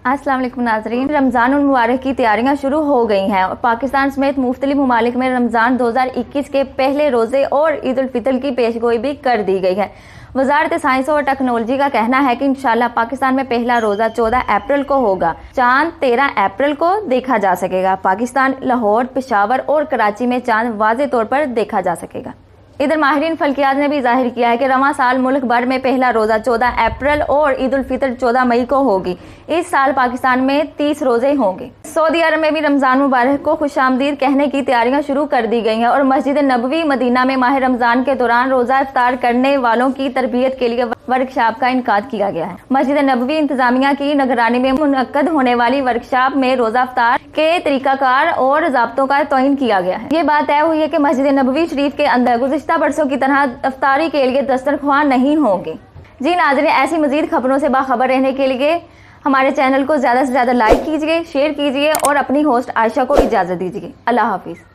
अस्सलाम वालेकुम नाज़रीन, रमज़ान उल मुबारक की तैयारियां शुरू हो गई हैं और पाकिस्तान समेत मुख्तलिफ ममालिक में रमज़ान 2021 के पहले रोज़े और ईद उल फितर की पेशगोई भी कर दी गई है। वजारत साइंस और टेक्नोलॉजी का कहना है कि इंशाल्लाह पाकिस्तान में पहला रोज़ा 14 अप्रैल को होगा। चांद 13 अप्रैल को देखा जा सकेगा। पाकिस्तान, लाहौर, पेशावर और कराची में चांद वाज़े तौर पर देखा जा सकेगा। इधर माहिरीन फल्कियात ने भी जाहिर किया है कि रवां साल मुल्क भर में पहला रोज़ा 14 अप्रैल और ईद उल फितर 14 मई को होगी। इस साल पाकिस्तान में 30 रोज़े होंगे। सऊदी अरब में भी रमज़ान मुबारक को खुशामदीद कहने की तैयारियां शुरू कर दी गई हैं और मस्जिद नबवी मदीना में माह रमज़ान के दौरान रोज़ा इफ्तार करने वालों की तरबियत के लिए वर्कशॉप का इनकाद किया गया है। मस्जिद नबवी इंतजामिया की निगरानी में मुनक्कद होने वाली वर्कशॉप में रोज़ा इफ्तार के तरीकाकार और ज़ाब्तों का तौहीन किया गया है। ये बात तय हुई है कि मस्जिद नबवी शरीफ के अंदर गुज़िश्ता बरसों की तरह इफ्तारी के लिए दस्तरख्वान नहीं होंगे। जी नाज़रीन, ऐसी मज़ीद खबरों से बाखबर रहने के लिए हमारे चैनल को ज़्यादा से ज़्यादा लाइक कीजिए, शेयर कीजिए और अपनी होस्ट आयशा को इजाज़त दीजिए। अल्लाह हाफिज़।